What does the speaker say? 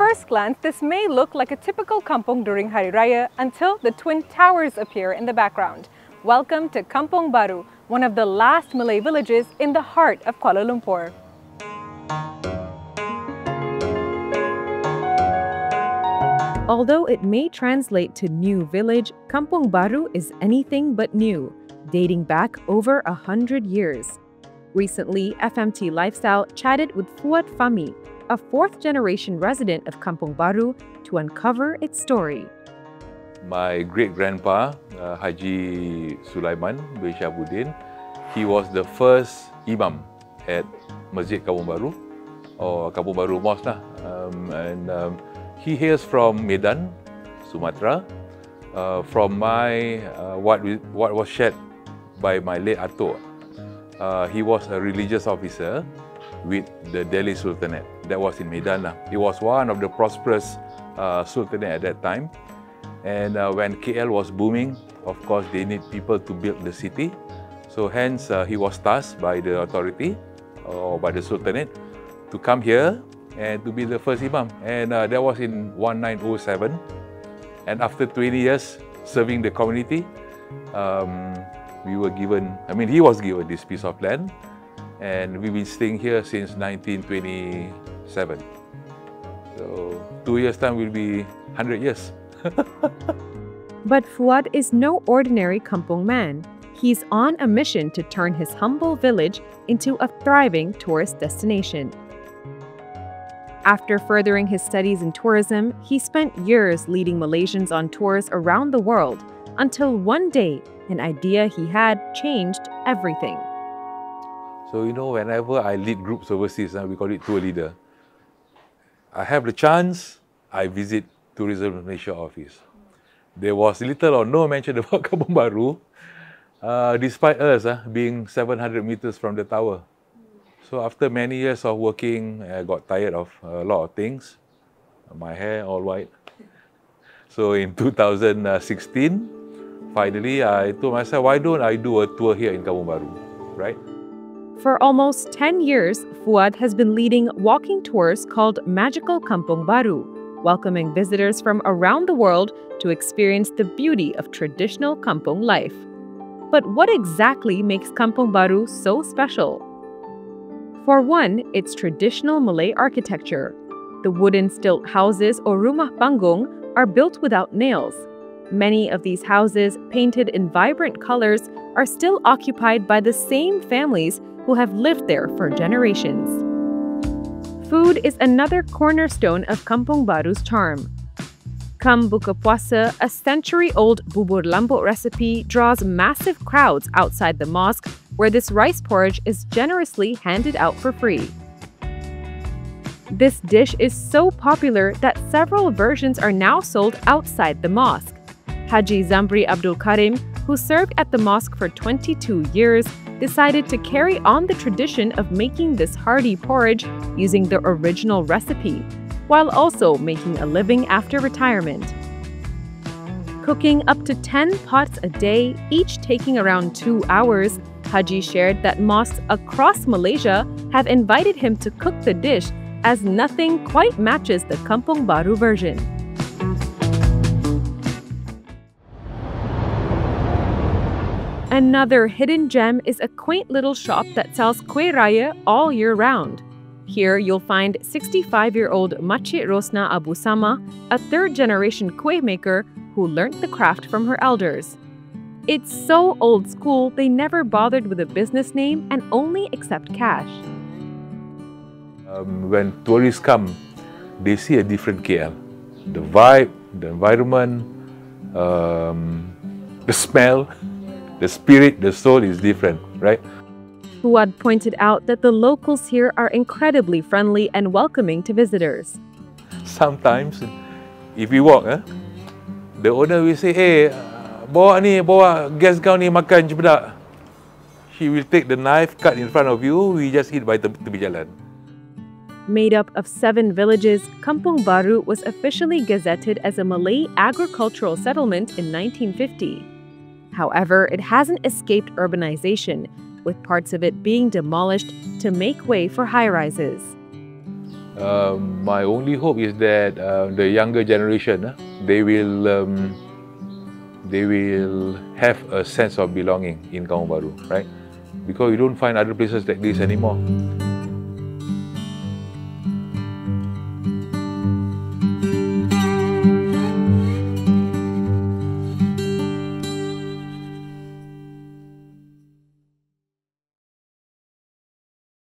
first glance, this may look like a typical kampung during Hari Raya until the Twin Towers appear in the background. Welcome to Kampung Baru, one of the last Malay villages in the heart of Kuala Lumpur. Although it may translate to new village, Kampung Baru is anything but new, dating back over 100 years. Recently, FMT Lifestyle chatted with Fuad Fahmy, a fourth-generation resident of Kampung Baru, to uncover its story. My great-grandpa, Haji Sulaiman bin Syabuddin, he was the first imam at Masjid Kampung Baru, or Kampung Baru Mosque lah. He hails from Medan, Sumatra. From my what was shared by my late Atuk, he was a religious officer with the Delhi Sultanate. That was in Medan lah. It was one of the prosperous sultanate at that time. And when KL was booming, of course, they need people to build the city. So hence, he was tasked by the authority or by the sultanate to come here and to be the first imam. And that was in 1907. And after 20 years serving the community, he was given this piece of land. And we've been staying here since 1927. So 2 years' time will be 100 years. But Fuad is no ordinary kampung man. He's on a mission to turn his humble village into a thriving tourist destination. After furthering his studies in tourism, he spent years leading Malaysians on tours around the world until one day, an idea he had changed everything. So, you know, whenever I lead groups overseas, we call it tour leader, I have the chance, I visit Tourism Malaysia office. There was little or no mention about Kampung Baru, despite us being 700 meters from the tower. So after many years of working, I got tired of a lot of things. My hair all white. So in 2016, finally I told myself, why don't I do a tour here in Kampung Baru, right? For almost 10 years, Fuad has been leading walking tours called Magical Kampung Baru, welcoming visitors from around the world to experience the beauty of traditional kampung life. But what exactly makes Kampung Baru so special? For one, its traditional Malay architecture. The wooden stilt houses or rumah panggung are built without nails. Many of these houses, painted in vibrant colors, are still occupied by the same families who have lived there for generations. Food is another cornerstone of Kampung Baru's charm. Come Buka Puasa, a century-old bubur lambuk recipe draws massive crowds outside the mosque, where this rice porridge is generously handed out for free. This dish is so popular that several versions are now sold outside the mosque. Haji Zamri Abdul Karim, who served at the mosque for 22 years, decided to carry on the tradition of making this hearty porridge using the original recipe, while also making a living after retirement. Cooking up to 10 pots a day, each taking around 2 hours, Haji shared that mosques across Malaysia have invited him to cook the dish, as nothing quite matches the Kampung Baru version. Another hidden gem is a quaint little shop that sells kuih raya all year round. Here you'll find 65-year-old Makcik Rosna Abu Sama, a third-generation kuih maker who learnt the craft from her elders. It's so old school they never bothered with a business name and only accept cash. When tourists come, they see a different KL. The vibe, the environment, the smell, the spirit, the soul is different, right? Fuad pointed out that the locals here are incredibly friendly and welcoming to visitors. Sometimes, if you walk, the owner will say, hey, bawa guest kau ni makan cepedak. She will take the knife, cut in front of you, we just eat by tepi jalan. Made up of 7 villages, Kampung Baru was officially gazetted as a Malay agricultural settlement in 1950. However, it hasn't escaped urbanization, with parts of it being demolished to make way for high-rises. My only hope is that the younger generation, they will have a sense of belonging in Kampung Baru, right? Because you don't find other places like this anymore.